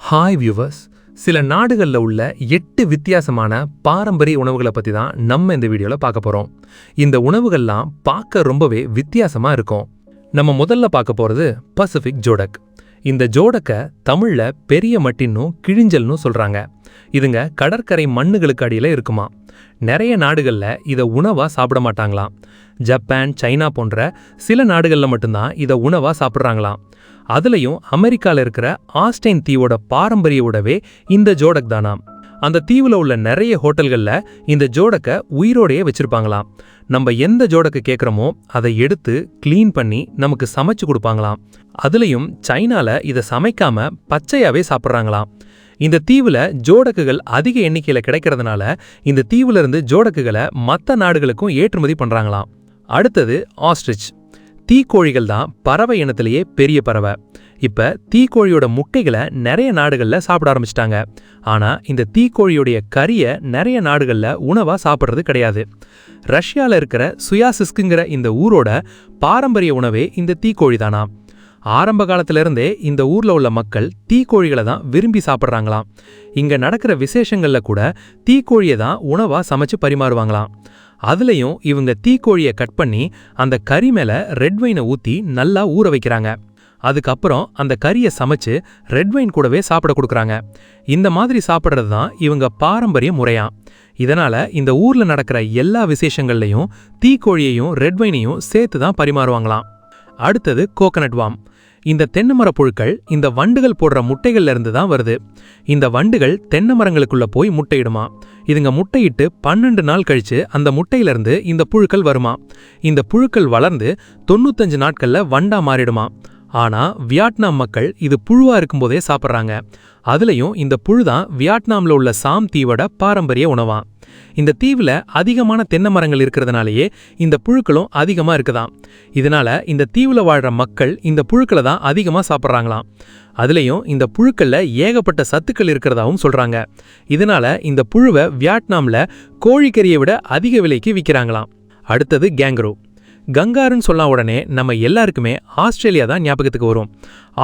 Hi viewers. சில நாடுகளில் உள்ள 8 வித்தியாசமான பாரம்பரிய உணவுகளை பற்றி தான் நம்ம இந்த வீடியோவில் பார்க்க போகிறோம். இந்த உணவுகள்லாம் பார்க்க ரொம்பவே வித்தியாசமாக இருக்கும். நம்ம முதல்ல பார்க்க போகிறது பசிபிக் ஜோடக். இந்த ஜோடக்கை தமிழில் பெரிய மட்டின்னும் கிழிஞ்சல்னு சொல்கிறாங்க. இதுங்க கடற்கரை மண்ணுகளுக்கு அடியில் இருக்குமா. நிறைய நாடுகளில் இதை உணவாக சாப்பிட மாட்டாங்களாம். ஜப்பான், சைனா போன்ற சில நாடுகளில் மட்டும்தான் இதை உணவாக சாப்பிட்றாங்களாம். அதுலேயும் அமெரிக்காவில் இருக்கிற ஆஸ்டைன் தீவோட பாரம்பரிய உணவே இந்த ஜோடக் தானாம். அந்த தீவில் உள்ள நிறைய ஹோட்டல்களில் இந்த ஜோடக்கை உயிரோடையே வச்சிருப்பாங்களாம். நம்ம எந்த ஜோடக்கை கேட்குறோமோ அதை எடுத்து க்ளீன் பண்ணி நமக்கு சமைச்சு கொடுப்பாங்களாம். அதுலேயும் சைனாவில் இதை சமைக்காம பச்சையாகவே சாப்பிட்றாங்களாம். இந்த தீவில் ஜோடக்குகள் அதிக எண்ணிக்கையில் கிடைக்கிறதுனால இந்த தீவிலிருந்து ஜோடக்குகளை மற்ற நாடுகளுக்கும் ஏற்றுமதி பண்ணுறாங்களாம். அடுத்தது ஆஸ்ட்ரிச். தீக்கோழிகள் தான் பறவை இனத்திலேயே பெரிய பறவை. இப்போ தீக்கோழியோட முட்டைகளை நிறைய நாடுகளில் சாப்பிட ஆரம்பிச்சிட்டாங்க. ஆனால் இந்த தீக்கோழியோடைய கறியை நிறைய நாடுகளில் உணவாக சாப்பிட்றது கிடையாது. ரஷ்யாவில் இருக்கிற சுயாசிஸ்குங்கிற இந்த ஊரோட பாரம்பரிய உணவே இந்த தீக்கோழி தானா. ஆரம்ப காலத்திலிருந்தே இந்த ஊரில் உள்ள மக்கள் தீக்கோழிகளை தான் விரும்பி சாப்பிட்றாங்களாம். இங்கே நடக்கிற விசேஷங்களில் கூட தீக்கோழியை தான் உணவாக சமைச்சு பரிமாறுவாங்களாம். அதுலேயும் இவங்க தீக்கோழியை கட் பண்ணி அந்த கறி மேலே ரெட் வைனை ஊற்றி நல்லா ஊற வைக்கிறாங்க. அதுக்கப்புறம் அந்த கறியை சமைச்சு ரெட் வைன் கூடவே சாப்பிட கொடுக்குறாங்க. இந்த மாதிரி சாப்பிட்றது தான் இவங்க பாரம்பரிய முறையாம். இதனால் இந்த ஊரில் நடக்கிற எல்லா விசேஷங்கள்லையும் தீக்கோழியையும் ரெட் வைனையும் சேர்த்து தான் பரிமாறுவாங்களாம். அடுத்தது கோகனட் வாம். இந்த தென்னை மர புழுக்கள் இந்த வண்டுகள் போடுற முட்டைகள்ல இருந்து தான் வருது. இந்த வண்டுகள் தென்னை மரங்களுக்குள்ள போய் முட்டையிடுமா. இதுங்க முட்டையிட்டு 12 நாள் கழிச்சு அந்த முட்டையிலிருந்து இந்த புழுக்கள் வருமா. இந்த புழுக்கள் வளர்ந்து 95 நாட்கள்ல வண்டா மாறிடுமா. ஆனா வியட்நாம் மக்கள் இது புழுவா இருக்கும்போதே சாப்பிட்றாங்க. அதுலயும் இந்த புழு தான் வியட்நாம்ல உள்ள சாம் தீவோட பாரம்பரிய உணவா. இந்த தீவில் அதிகமான தென்னை மரங்கள் இருக்கிறதுனாலேயே இந்த புழுக்களும் அதிகமாக இருக்குதாம். இதனால இந்த தீவில் வாழ்கிற மக்கள் இந்த புழுக்களை தான் அதிகமாக சாப்பிட்றாங்களாம். அதுலேயும் இந்த புழுக்களில் ஏகப்பட்ட சத்துக்கள் இருக்கிறதாவும் சொல்கிறாங்க. இதனால இந்த புழுவை வியட்நாமில் கோழிக்கறியை விட அதிக விலைக்கு விற்கிறாங்களாம். அடுத்தது கேங்கரூ. கங்காருன்னு சொன்ன உடனே நம்ம எல்லாருக்குமே ஆஸ்திரேலியா தான் ஞாபகத்துக்கு வரும்.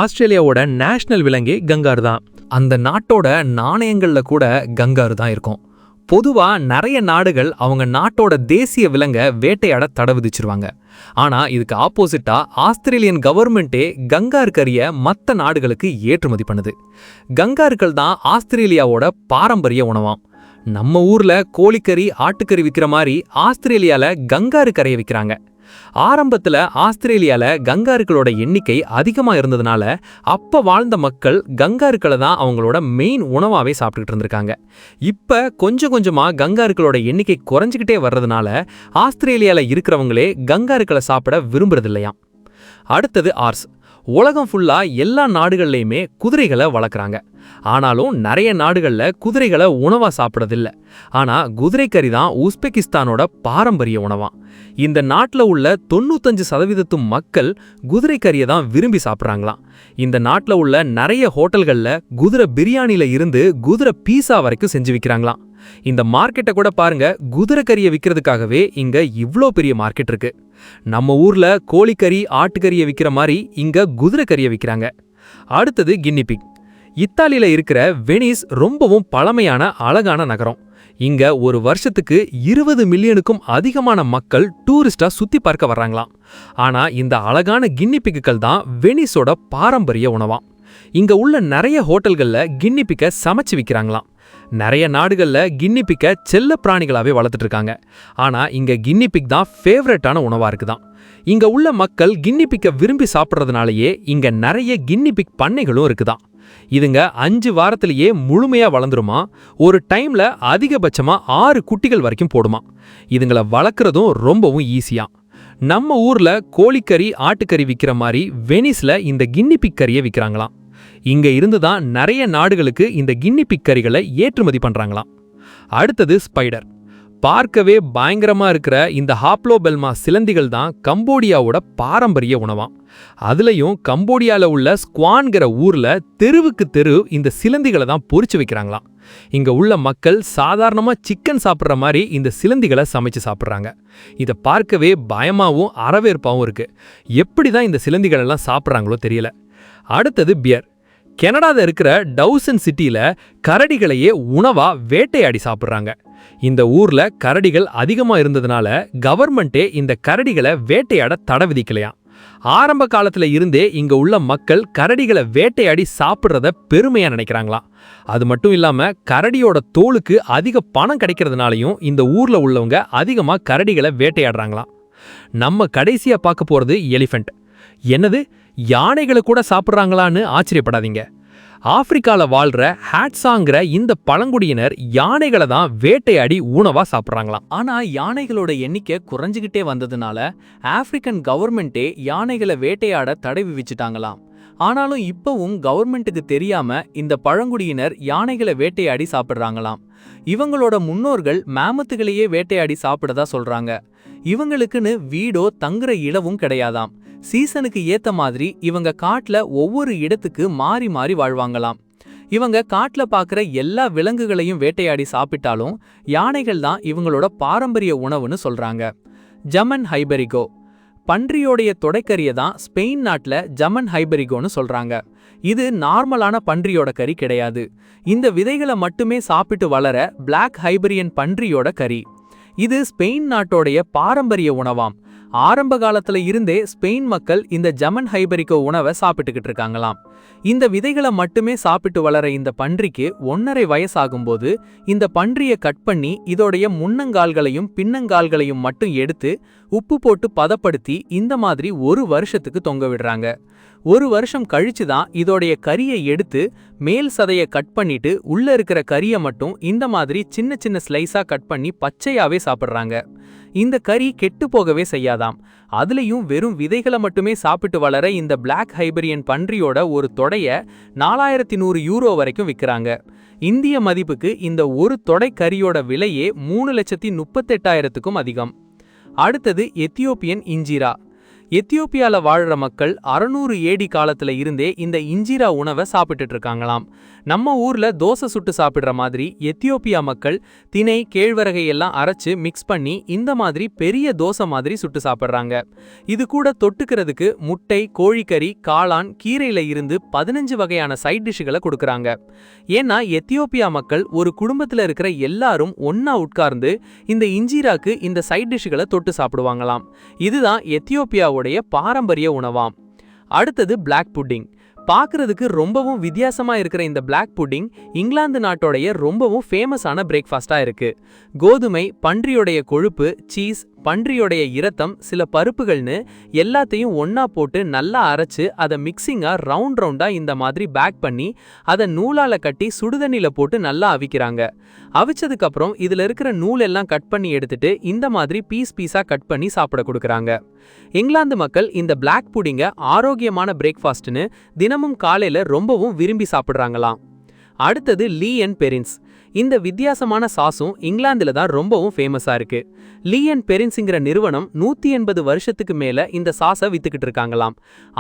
ஆஸ்திரேலியாவோட நேஷனல் விலங்கே கங்காரு தான். அந்த நாட்டோட நாணயங்களில் கூட கங்காரு தான் இருக்கும். பொதுவாக நிறைய நாடுகள் அவங்க நாட்டோட தேசிய விலங்கை வேட்டையாட தடை விதிச்சிருவாங்க. ஆனால் இதுக்கு ஆப்போசிட்டாக ஆஸ்திரேலியன் கவர்மெண்ட்டே கங்காரு கறியை மற்ற நாடுகளுக்கு ஏற்றுமதி பண்ணுது. கங்காருக்கள் தான் ஆஸ்திரேலியாவோட பாரம்பரிய உணவாம். நம்ம ஊரில் கோழிக்கறி, ஆட்டுக்கறி விற்கிற மாதிரி ஆஸ்திரேலியாவில் கங்காரு கறியை விற்கிறாங்க. ஆரம்பத்தில் ஆஸ்திரேலியாவில் கங்காருக்களோட எண்ணிக்கை அதிகமாக இருந்ததுனால அப்போ வாழ்ந்த மக்கள் கங்காருக்களை தான் அவங்களோட மெயின் உணவாகவே சாப்பிட்டுக்கிட்டு இருந்திருக்காங்க. இப்போ கொஞ்சம் கொஞ்சமாக கங்காருக்களோட எண்ணிக்கை குறைஞ்சிக்கிட்டே வர்றதுனால ஆஸ்திரேலியாவில் இருக்கிறவங்களே கங்காருக்களை சாப்பிட விரும்புறதில்லையாம். அடுத்தது ஆர்ஸ். உலகம் ஃபுல்லாக எல்லா நாடுகள்லையுமே குதிரைகளை வளர்க்குறாங்க. ஆனாலும் நிறைய நாடுகளில் குதிரைகளை உணவாக சாப்பிட்றதில்ல. ஆனால் குதிரைக்கறி தான் உஸ்பெகிஸ்தானோட பாரம்பரிய உணவாம். இந்த நாட்டில் உள்ள 95% மக்கள் குதிரைக்கறியை தான் விரும்பி சாப்பிட்றாங்களாம். இந்த நாட்டில் உள்ள நிறைய ஹோட்டல்களில் குதிரை பிரியாணியில் இருந்து குதிரை பீஸா வரைக்கும் செஞ்சு விற்கிறாங்களாம். இந்த மார்க்கெட்டை கூட பாருங்க, குதிரைக்கறியை விற்கிறதுக்காகவே இங்க இவ்ளோ பெரிய மார்க்கெட் இருக்கு. நம்ம ஊர்ல கோழிக்கறி, ஆட்டுக்கறியை விற்கிற மாதிரி இங்க குதிரைக்கறியை விற்கிறாங்க. அடுத்தது கின்னிபிக். இத்தாலியில இருக்கிற வெனிஸ் ரொம்பவும் பழமையான அழகான நகரம். இங்க ஒரு வருஷத்துக்கு 20 மில்லியனுக்கும் அதிகமான மக்கள் டூரிஸ்டா சுத்தி பார்க்க வர்றாங்களாம். ஆனா இந்த அழகான கின்னிபிக்குகள் தான் வெனிஸோட பாரம்பரிய உணவாம். இங்க உள்ள நிறைய ஹோட்டல்கள்ல கின்னிபிக்கை சமைச்சு விற்கிறாங்களாம். நிறைய நாடுகளில் கின்னிபிக்கை செல்ல பிராணிகளாகவே வளர்த்துட்டு இருக்காங்க. ஆனால் இங்கே கின்னிபிக் தான் ஃபேவரட்டான உணவாக இருக்குதான். இங்கே உள்ள மக்கள் கின்னிபிக்கை விரும்பி சாப்பிட்றதுனாலேயே இங்கே நிறைய கின்னிபிக் பண்ணைகளும் இருக்குதான். இதுங்க 5 வாரத்திலேயே முழுமையாக வளர்ந்துருமா. ஒரு டைமில் அதிகபட்சமாக 6 குட்டிகள் வரைக்கும் போடுமா. இதுங்களை வளர்க்குறதும் ரொம்பவும் ஈஸியா. நம்ம ஊரில் கோழிக்கறி, ஆட்டுக்கறி விற்கிற மாதிரி வெனிஸில் இந்த கின்னிபிக் கறியை விற்கிறாங்களாம். இங்க இருந்து தான் நிறைய நாடுகளுக்கு இந்த கின்னிபிக் கறிகளை ஏற்றுமதி பண்றாங்களாம். அடுத்தது ஸ்பைடர். பார்க்கவே பயங்கரமா இருக்கிற இந்த ஹாப்லோபெல்மா சிலந்திகள் தான் கம்போடியாவோட பாரம்பரிய உணவாம். அதுலயும் கம்போடியால உள்ள ஸ்குவான்கிற ஊர்ல தெருவுக்கு தெரு இந்த சிலந்திகளை தான் பொரிச்சு வைக்கிறாங்களாம். இங்க உள்ள மக்கள் சாதாரணமா சிக்கன் சாப்பிட்ற மாதிரி இந்த சிலந்திகளை சமைச்சு சாப்பிட்றாங்க. இதை பார்க்கவே பயமாவும் வரவேற்பாவும் இருக்கு. எப்படிதான் இந்த சிலந்திகள் எல்லாம் சாப்பிட்றாங்களோ தெரியல. அடுத்தது பியர். கனடால இருக்கிற டவுசன் சிட்டில கரடிகளையே உணவா வேட்டையாடி சாப்பிடுறாங்க. இந்த ஊர்ல கரடிகள் அதிகமா இருந்ததுனால கவர்மெண்டே இந்த கரடிகளை வேட்டையாட தடை விதிக்கலையாம். ஆரம்ப காலத்துல இருந்தே இங்க உள்ள மக்கள் கரடிகளை வேட்டையாடி சாப்பிடுறத பெருமையா நினைக்கிறாங்களாம். அது மட்டும் இல்லாம கரடியோட தோலுக்கு அதிக பணம் கிடைக்கிறதுனாலையும் இந்த ஊர்ல உள்ளவங்க அதிகமா கரடிகளை வேட்டையாடுறாங்களாம். நம்ம கடைசியா பார்க்க போறது எலிஃபென்ட். என்னது, யானைகளை கூட சாப்பிட்றாங்களான்னு ஆச்சரியப்படாதீங்க. ஆப்பிரிக்கால வாழ்ற ஹாட்ஸாங்கிற இந்த பழங்குடியினர் யானைகளை தான் வேட்டையாடி உணவா சாப்பிட்றாங்களாம். ஆனா யானைகளோட எண்ணிக்கை குறைஞ்சுகிட்டே வந்ததுனால ஆப்பிரிக்கன் கவர்மெண்டே யானைகளை வேட்டையாட தடை விதிச்சிட்டாங்களாம். ஆனாலும் இப்பவும் கவர்மெண்ட்டுக்கு தெரியாம இந்த பழங்குடியினர் யானைகளை வேட்டையாடி சாப்பிட்றாங்களாம். இவங்களோட முன்னோர்கள் மேமத்துகளையே வேட்டையாடி சாப்பிடதா சொல்றாங்க. இவங்களுக்குன்னு வீடோ தங்குற இடமும் கிடையாதாம். சீசனுக்கு ஏத்த மாதிரி இவங்க காட்டுல ஒவ்வொரு இடத்துக்கு மாறி மாறி வாழ்வாங்களாம். இவங்க காட்டுல பாக்குற எல்லா விலங்குகளையும் வேட்டையாடி சாப்பிட்டாலும் யானைகள் தான் இவங்களோட பாரம்பரிய உணவுன்னு சொல்றாங்க. ஜமன் ஹைபரிகோ பன்றியோடைய தொடைக்கறியை தான் ஸ்பெயின் நாட்டுல ஜமன் ஹைபரிகோன்னு சொல்றாங்க. இது நார்மலான பன்றியோட கறி கிடையாது. இந்த விதைகளை மட்டுமே சாப்பிட்டு வளர பிளாக் ஹைபரியன் பன்றியோட கறி. இது ஸ்பெயின் நாட்டோடைய பாரம்பரிய உணவாம். ஆரம்ப காலத்துல இருந்தே ஸ்பெயின் மக்கள் இந்த ஜமன் ஹைபரிகோ உணவை சாப்பிட்டுக்கிட்டு இருக்காங்களாம். இந்த விதைகளை மட்டுமே சாப்பிட்டு வளர இந்த பன்றிக்கு 1.5 வயசாகும்போது இந்த பன்றியை கட் பண்ணி இதோடைய முன்னங்கால்களையும் பின்னங்கால்களையும் மட்டும் எடுத்து உப்பு போட்டு பதப்படுத்தி இந்த மாதிரி 1 வருஷத்துக்கு தொங்க விடுறாங்க. 1 வருஷம் கழிச்சு தான் இதோடைய கறியை எடுத்து மேல் சதையை கட் பண்ணிட்டு உள்ள இருக்கிற கறியை மட்டும் இந்த மாதிரி சின்ன சின்ன ஸ்லைஸா கட் பண்ணி பச்சையாவே சாப்பிடுறாங்க. இந்த கறி கெட்டு போகவே செய்யாதாம். அதுலயும் வெறும் விதைகளை மட்டுமே சாப்பிட்டு வளர இந்த பிளாக் ஹைபரியன் பன்றியோட ஒரு தொடைய 4100 யூரோ வரைக்கும் விற்கிறாங்க. இந்திய மதிப்புக்கு இந்த ஒரு தொடை கறியோட விலையே 3,38,000க்கும் அதிகம். அடுத்தது எத்தியோப்பியன் இஞ்சிரா. எத்தியோப்பியால வாழ்ற மக்கள் 600 ஏடி காலத்துல இருந்தே இந்த இஞ்சிரா உணவை சாப்பிட்டுட்டு இருக்காங்களாம். நம்ம ஊர்ல தோசை சுட்டு சாப்பிடுற மாதிரி எத்தியோப்பியா மக்கள் திணை கேழ்வரகை எல்லாம் அரைச்சு மிக்ஸ் பண்ணி இந்த மாதிரி பெரிய தோசை மாதிரி சுட்டு சாப்பிடுறாங்க. இது கூட தொட்டுக்கிறதுக்கு முட்டை, கோழிக்கறி, காளான், கீரையில இருந்து 15 வகையான சைட் டிஷ்களை கொடுக்கறாங்க. ஏன்னா எத்தியோப்பியா மக்கள் ஒரு குடும்பத்துல இருக்கிற எல்லாரும் ஒன்னா உட்கார்ந்து இந்த இஞ்சிராக்கு இந்த சைட் டிஷ்களை தொட்டு சாப்பிடுவாங்களாம். இதுதான் எத்தியோப்பியாவோட பாரம்பரிய உணவாம். அடுத்தது பிளாக் புட்டிங். பார்க்கிறதுக்கு ரொம்பவும் வித்தியாசமா இருக்கிற இந்த பிளாக் புட்டிங் இங்கிலாந்து நாட்டோடைய ரொம்பவும் ஃபேமஸான பிரேக்ஃபாஸ்டா இருக்கு. கோதுமை, பன்றியோடைய கொழுப்பு, சீஸ், பன்றியோடைய இரத்தம், சில பருப்புகள்னு எல்லாத்தையும் ஒன்னா போட்டு நல்லா அரைச்சு அதை மிக்சிங்கா ரவுண்ட் ரவுண்டா இந்த மாதிரி பேக் பண்ணி அதை நூலால கட்டி சுடுதண்ணில போட்டு நல்லா அவிக்கிறாங்க. அவிச்சதுக்கு அப்புறம் இதுல இருக்கிற நூல் எல்லாம் கட் பண்ணி எடுத்துட்டு இந்த மாதிரி பீஸ் பீஸா கட் பண்ணி சாப்பிட கொடுக்கறாங்க. இங்கிலாந்து மக்கள் இந்த பிளாக் புடிங்க ஆரோக்கியமான பிரேக்ஃபாஸ்ட்னு தினமும் காலையில ரொம்பவும் விரும்பி சாப்பிடுறாங்களாம். அடுத்தது லீ அண்ட் பெரின்ஸ். இந்த வித்தியாசமான சாஸும் இங்கிலாந்துல தான் ரொம்பவும் ஃபேமஸா இருக்கு. லீ அண்ட் பெரின்ஸ்ங்கிற நிறுவனம் 180 வருஷத்துக்கு மேல இந்த சாஸை வித்துக்கிட்டு இருக்காங்களாம்.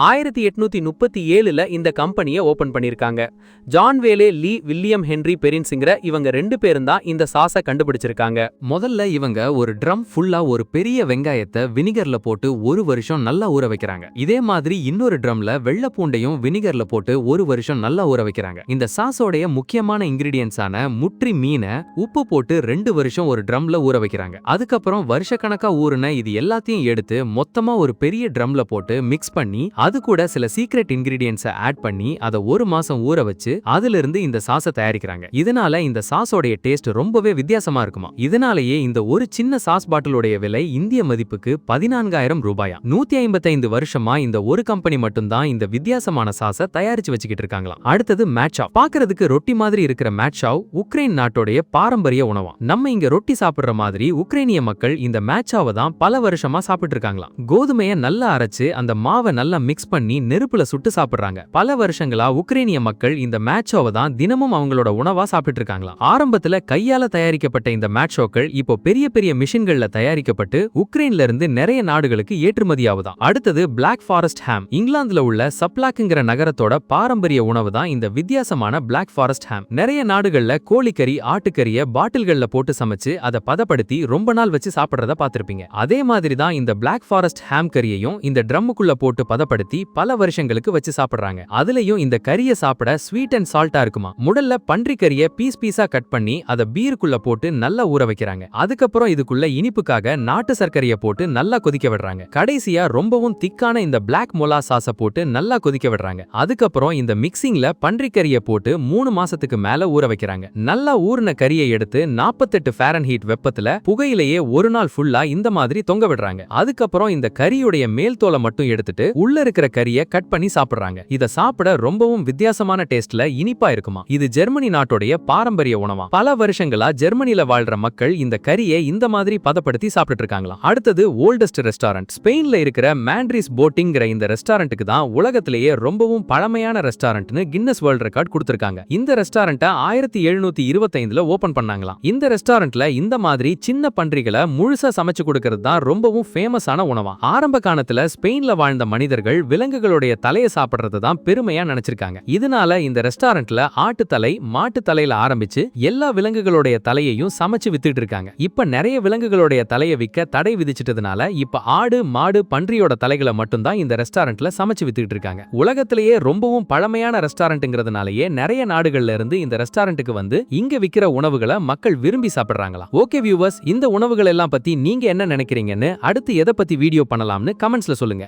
1837ல இந்த கம்பெனியை ஓபன் பண்ணிருக்காங்க. ஜான் வேலே லீ வில்லியம் ஹென்றி பெரின்ஸ்ங்கிற இவங்க 2 பேரும் தான் இந்த சாஸை கண்டுபிடிச்சிருக்காங்க. முதல்ல இவங்க ஒரு ட்ரம் ஃபுல்லா ஒரு பெரிய வெங்காயத்தை வினிகர்ல போட்டு 1 வருஷம் நல்லா ஊற வைக்கிறாங்க. இதே மாதிரி இன்னொரு ட்ரம்ல வெள்ளை பூண்டையும் வினிகர்ல போட்டு 1 வருஷம் நல்லா ஊற வைக்கிறாங்க. இந்த சாஸோடைய முக்கியமான இன்கிரீடியன்ஸான முட்ரி மீனை உப்பு போட்டு 2 வருஷம் ஒரு ட்ரம்ல ஊற வைக்கிறாங்க. அதுக்கப்புறம் வருஷக்கணக்கா ஊறின இது எல்லாத்தையும் எடுத்து மொத்தமா ஒரு பெரிய ட்ரம்ல போட்டு மிக்ஸ் பண்ணி அது கூட சில சீக்ரெட் இன்கிரீடியன்ஸை ஆட் பண்ணி அதை 1 மாசம் ஊற வச்சு அதுல இருந்து இந்த சாஸை தயாரிக்கிறாங்க. இதனால இந்த சாஸோடைய டேஸ்ட் ரொம்பவே வித்தியாசமா இருக்குமா. இதனாலேயே இந்த ஒரு சின்ன சாஸ் பாட்டிலோடைய விலை இந்திய மதிப்புக்கு 14,000 ரூபாயா. 155 வருஷமா இந்த ஒரு கம்பெனி மட்டும்தான் இந்த வித்தியாசமான சாஸை தயாரிச்சு வச்சுக்கிட்டு இருக்காங்களாம். அடுத்தது மேட்சாவ். பாக்குறதுக்கு ரொட்டி மாதிரி இருக்கிற மேட்சாவ் உக்ரைன் நாட்டோடைய பாரம்பரிய உணவாம். நம்ம இங்க ரொட்டி சாப்பிடுற மாதிரி உக்ரைனிய மக்கள் இந்த மேட்சாவை தான் பல வருஷமா சாப்பிட்டு இருக்காங்களாம். கோதுமையை நல்லா அரைச்சு அந்த மாவை நல்லா மிக்ஸ் பண்ணி நெருப்புல சுட்டு சாப்பிடுறாங்க. பல வருஷங்களா உக்ரைனிய மக்கள் இந்த மேட்சாவை தான் தினமும் அவங்களோட உணவா சாப்பிட்டு இருக்காங்களாம். ஆரம்பத்துல கையால தயாரிக்கப்பட்ட இந்த மேட்சோக்கள் இப்போ பெரிய பெரிய மிஷின்கள்ல தயாரிக்கப்பட்டு உக்ரைன்ல இருந்து நிறைய நாடுகளுக்கு ஏற்றுமதி ஆகுதாம். அடுத்தது பிளாக் ஃபாரஸ்ட் ஹாம். இங்கிலாந்துல உள்ள சப்ளாக்குங்கிற நகரத்தோட பாரம்பரிய உணவு தான் இந்த வித்தியாசமான பிளாக் ஃபாரஸ்ட் ஹாம். நிறைய நாடுகள்ல கோழிக்கறி பன்றிக்கறி ஆட்டுக்கறிய பாட்டில்கள்ல போட்டு சமைச்சு அதை பதப்படுத்தி ரொம்ப நாள் வச்சு சாப்பிடுறத பார்த்திருப்பீங்க. அதே மாதிரி தான் இந்த பிளாக் ஃபாரஸ்ட் ஹாம் கறியையும் இந்த ட்ரம்முக்குள்ள போட்டு பதப்படுத்தி பல வருஷங்களுக்கு வச்சு சாப்பிடுறாங்க. அதுலயும் இந்த கறியை சாப்பிட ஸ்வீட் அண்ட் சால்ட்டா இருக்குமா. முதல்ல பன்றிக்கறிய பீஸ் பீஸா கட் பண்ணி அதை பீருக்குள்ள போட்டு நல்லா ஊற வைக்கிறாங்க. அதுக்கப்புறம் இதுக்குள்ள இனிப்புக்காக நாட்டு சர்க்கரையை போட்டு நல்லா கொதிக்க விடுறாங்க. கடைசியா ரொம்பவும் திக்கான இந்த பிளாக் மொலா சாஸ போட்டு நல்லா கொதிக்க விடுறாங்க. அதுக்கப்புறம் இந்த மிக்சிங்ல பன்றிக்கறியை போட்டு 3 மாசத்துக்கு மேல ஊற வைக்கிறாங்க. நல்லா ஊறின கறியை எடுத்து 48 ஃபாரன்ஹீட் வெப்பத்துல புகையிலேயே ஒரு நாள் ஃபுல்லா இந்த மாதிரி தொங்க விடுறாங்க. அதுக்கப்புறம் இந்த கறியுடைய மேல் தோலை மட்டும் எடுத்துட்டு உள்ள இருக்கிற கறியை கட் பண்ணி சாப்பிடுறாங்க. இத சாப்பிட ரொம்பவும் வித்தியாசமான டேஸ்ட்ல இனிப்பா இருக்குமா. இது ஜெர்மனி நாட்டோடைய பாரம்பரிய உணவா. பல வருஷங்களா ஜெர்மனில வாழ்ற மக்கள் இந்த கறியை இந்த மாதிரி பதப்படுத்தி சாப்பிட்டு இருக்காங்களாம். அடுத்தது ஓல்டஸ்ட் ரெஸ்டாரண்ட். ஸ்பெயின்ல இருக்கிற மாண்ட்ரிஸ் போட்டிங்கிற இந்த ரெஸ்டாரண்ட்டுக்கு தான் உலகத்திலேயே ரொம்பவும் பழமையான ரெஸ்டாரண்ட்னு கின்னஸ் வேர்ல்ட் ரெக்கார்ட் கொடுத்திருக்காங்க. இந்த ரெஸ்டாரண்ட்டை 1725ல ஓபன் பண்ணாங்களாம். இந்த ரெஸ்டாரண்ட்ல இந்த மாதிரி சின்ன பன்றிகளை முழுசா சமைச்சு கொடுக்கிறது தான் ரொம்பவும் ஃபேமஸான உணவா. ஆரம்ப காலத்துல ஸ்பெயின்ல வாழ்ந்த மனிதர்கள் விலங்குகளுடைய தலையை சாப்பிடுறது தான் பெருமையா நினைச்சிருக்காங்க. இதனால இந்த ரெஸ்டாரண்ட்ல ஆட்டு தலை, மாட்டு தலையில ஆரம்பிச்சு எல்லா விலங்குகளுடைய தலையையும் சமைச்சு வித்துட்டு இருக்காங்க. இப்ப நிறைய விலங்குகளுடைய தலையை விற்க தடை விதிச்சிட்டதுனால இப்ப ஆடு, மாடு, பன்றியோட தலைகளை மட்டும் தான் இந்த ரெஸ்டாரண்ட்ல சமைச்சு வித்துட்டு இருக்காங்க. உலகத்திலேயே ரொம்பவும் பழமையான ரெஸ்டாரண்ட்ங்கிறதுனாலயே நிறைய நாடுகள்ல இருந்து இந்த ரெஸ்டாரண்ட்டுக்கு வந்து இங்க விக்கிற உணவுகளை மக்கள் விரும்பி சாப்பிடுறாங்களா. ஓகே வியூவர்ஸ், இந்த உணவுகள் எல்லாம் பத்தி நீங்க என்ன நினைக்கிறீங்கன்னு, அடுத்து எதை பத்தி வீடியோ பண்ணலாம்னு கமெண்ட்ஸ்ல சொல்லுங்க.